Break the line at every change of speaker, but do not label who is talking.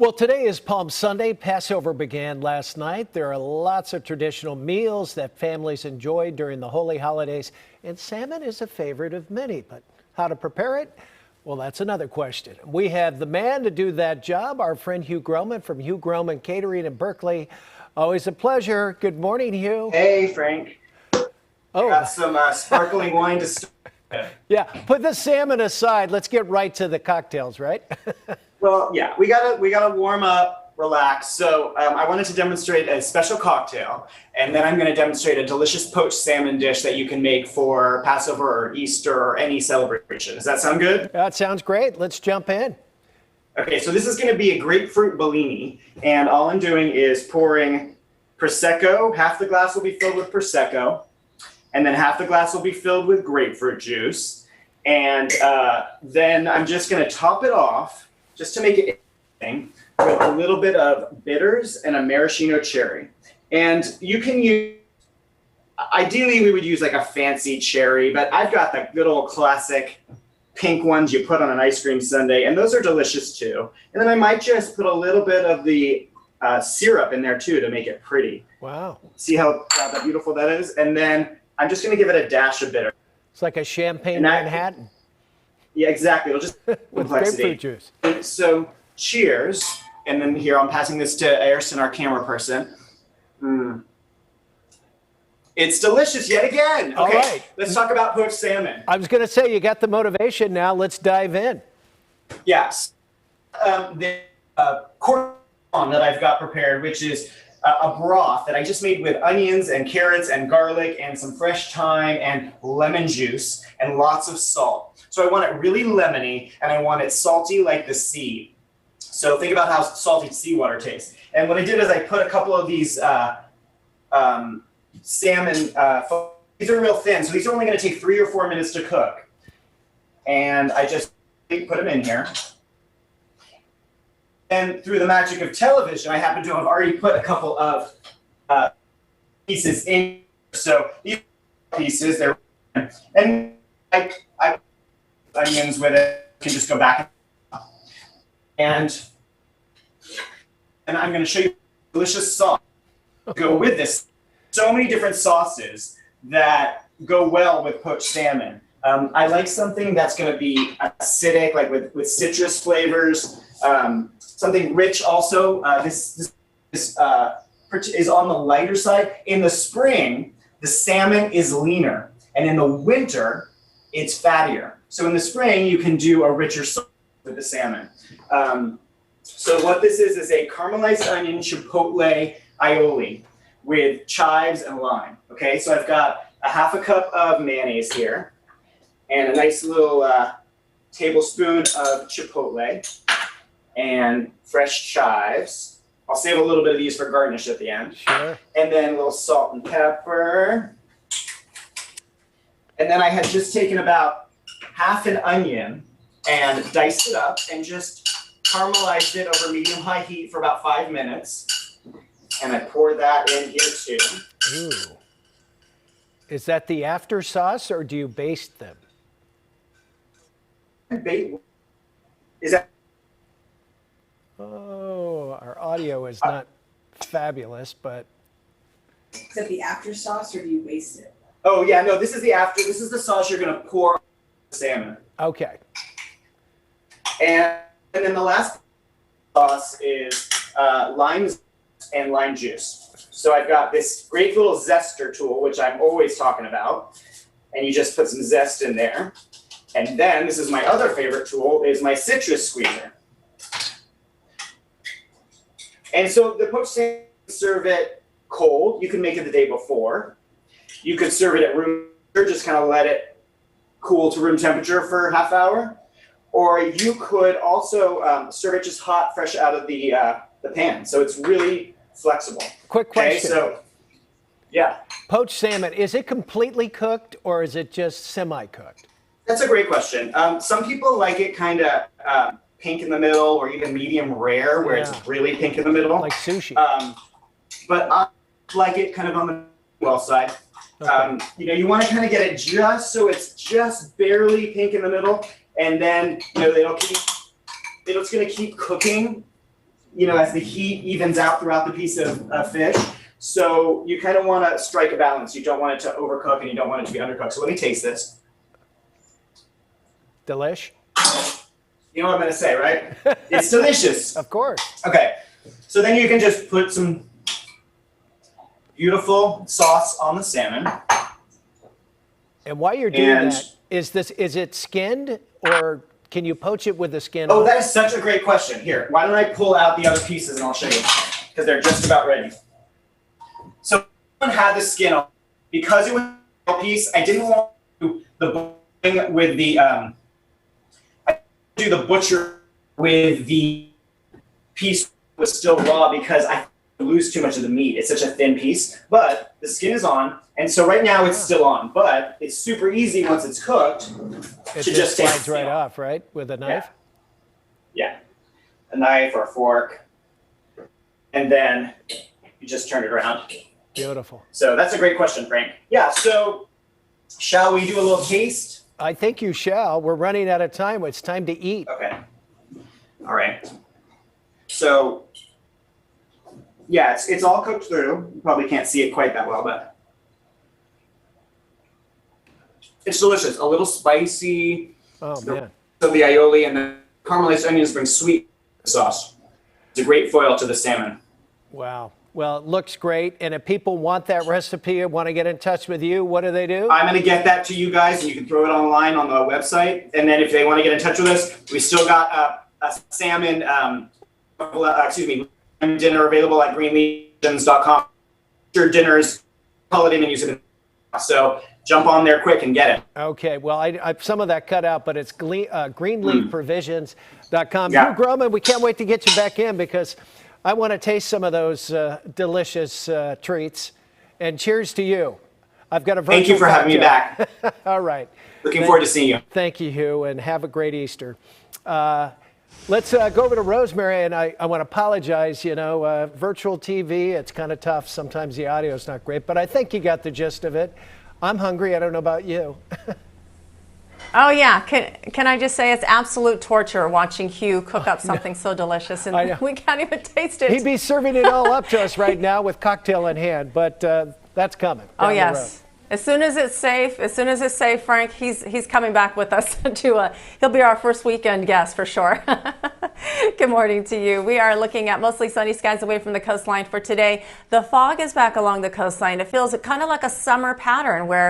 Well, today is Palm Sunday. Passover began last night. There are lots of traditional meals that families enjoy during the holy holidays, and salmon is a favorite of many. But how to prepare it? Well, that's another question. We have the man to do that job, our friend Hugh Groman from Hugh Groman Catering in Berkeley. Always a pleasure. Good morning, Hugh.
Hey, Frank.
Oh,
got some sparkling wine to start.
Yeah, put the salmon aside. Let's get right to the cocktails, right?
Well, yeah, we gotta warm up, relax. So I wanted to demonstrate a special cocktail, and then I'm going to demonstrate a delicious poached salmon dish that you can make for Passover or Easter or any celebration. Does that sound good?
That sounds great. Let's jump in.
Okay, so this is going to be a grapefruit Bellini, and all I'm doing is pouring Prosecco. Half the glass will be filled with Prosecco, and then half the glass will be filled with grapefruit juice. And then I'm just going to top it off, just to make it interesting, with a little bit of bitters and a maraschino cherry. And you can use, ideally we would use like a fancy cherry, but I've got the good old classic pink ones you put on an ice cream sundae, and those are delicious too. And then I might just put a little bit of the syrup in there too to make it pretty.
Wow.
See how beautiful that is? And then I'm just going to give it a dash of bitter.
It's like a champagne Manhattan.
Yeah, exactly. It'll just
with grapefruit juice.
So cheers. And then here, I'm passing this to Ayrton, our camera person. It's delicious yet again. Okay,
all right.
Let's talk about poached salmon.
I was going to say, you got the motivation now. Let's dive in.
Yes. The corn that I've got prepared, which is a broth that I just made with onions and carrots and garlic and some fresh thyme and lemon juice and lots of salt. So I want it really lemony, and I want it salty like the sea. So think about how salty seawater tastes. And what I did is I put a couple of these salmon, these are real thin, so these are only going to take 3 or 4 minutes to cook. And I just put them in here. And through the magic of television, I happen to have already put a couple of pieces in. So these pieces, they're, and I onions with it, you can just go back. And I'm going to show you a delicious sauce to go with this. So many different sauces that go well with poached salmon. I like something that's going to be acidic, like with citrus flavors. Something rich also. This is on the lighter side. In the spring, the salmon is leaner, and in the winter, it's fattier. So in the spring, you can do a richer sauce with the salmon. So what this is a caramelized onion chipotle aioli with chives and lime. Okay, so I've got a half a cup of mayonnaise here, and a nice little tablespoon of chipotle and fresh chives. I'll save a little bit of these for garnish at the end.
Sure.
And then a little salt and pepper. And then I had just taken about half an onion and diced it up and just caramelized it over medium-high heat for about 5 minutes. And I pour that in here too.
Ooh. Is that the after sauce, or do you baste them?
Is that?
Oh, our audio is not fabulous, but.
Is that the after sauce, or do you baste it?
Oh yeah, no, this is the after. This is the sauce you're going to pour on the salmon.
Okay.
And then the last sauce is lime and lime juice. So I've got this great little zester tool, which I'm always talking about. And you just put some zest in there. And then, this is my other favorite tool, is my citrus squeezer. And so the poached salmon, serve it cold. You can make it the day before. You could serve it at room temperature, just kind of let it cool to room temperature for a half hour. Or you could also serve it just hot, fresh out of the pan. So it's really flexible.
Quick question.
Okay, so, yeah.
Poached salmon, is it completely cooked, or is it just semi-cooked?
That's a great question. Some people like it kind of pink in the middle, or even medium rare, where it's really pink in the middle.
Like sushi.
But I like it kind of on the well side. Okay. You want to kind of get it just so it's just barely pink in the middle, and then it's going to keep cooking as the heat evens out throughout the piece of fish. So you kind of want to strike a balance. You don't want it to overcook and you don't want it to be undercooked. So let me taste this.
Delish?
You know what I'm going to say, right? It's delicious.
Of course.
Okay. So then you can just put some beautiful sauce on the salmon.
And while you're doing that, is it skinned or can you poach it with the skin?
Oh, that is such a great question. Here, why don't I pull out the other pieces and I'll show you, because they're just about ready. So one had the skin on. Because it was a piece, I didn't want to do the butchering with the butcher with the piece that was still raw, because I lose too much of the meat. It's such a thin piece, but the skin is on, and so right now it's still on, but it's super easy once it's cooked
It
to just
slides right off, right? With a knife?
Yeah. A knife or a fork, and then you just turn it around.
Beautiful.
So that's a great question, Frank. Yeah, so shall we do a little taste?
I think you shall. We're running out of time. It's time to eat.
Okay. All right. So, yeah, it's all cooked through. You probably can't see it quite that well, but it's delicious. A little spicy.
Oh, man.
So the aioli and the caramelized onions bring sweet sauce. It's a great foil to the salmon.
Wow. Well, it looks great. And if people want that recipe and want to get in touch with you, what do they do?
I'm going to get that to you guys, and you can throw it online on the website. And then if they want to get in touch with us, we still got a salmon, dinner available at greenlegions.com. Your dinners, holiday menus. So jump on there quick and get it.
Okay. Well, I some of that cut out, but it's greenleafprovisions.com.
Yeah.
Hugh Groman, we can't wait to get you back in because I want to taste some of those delicious treats. And cheers to you. I've got a virtual
Thank you for having me back.
All right.
Looking forward to seeing you.
Thank you, Hugh, and have a great Easter. Let's go over to Rosemary, and I want to apologize. Virtual TV, it's kind of tough. Sometimes the audio is not great, but I think you got the gist of it. I'm hungry. I don't know about you.
Oh, yeah. Can I just say it's absolute torture watching Hugh cook up something so delicious, and we can't even taste it.
He'd be serving it all up to us right now with cocktail in hand, but that's coming.
Oh, yes. As soon as it's safe, Frank, he's coming back with us he'll be our first weekend guest for sure. Good morning to you. We are looking at mostly sunny skies away from the coastline for today. The fog is back along the coastline. It feels kind of like a summer pattern where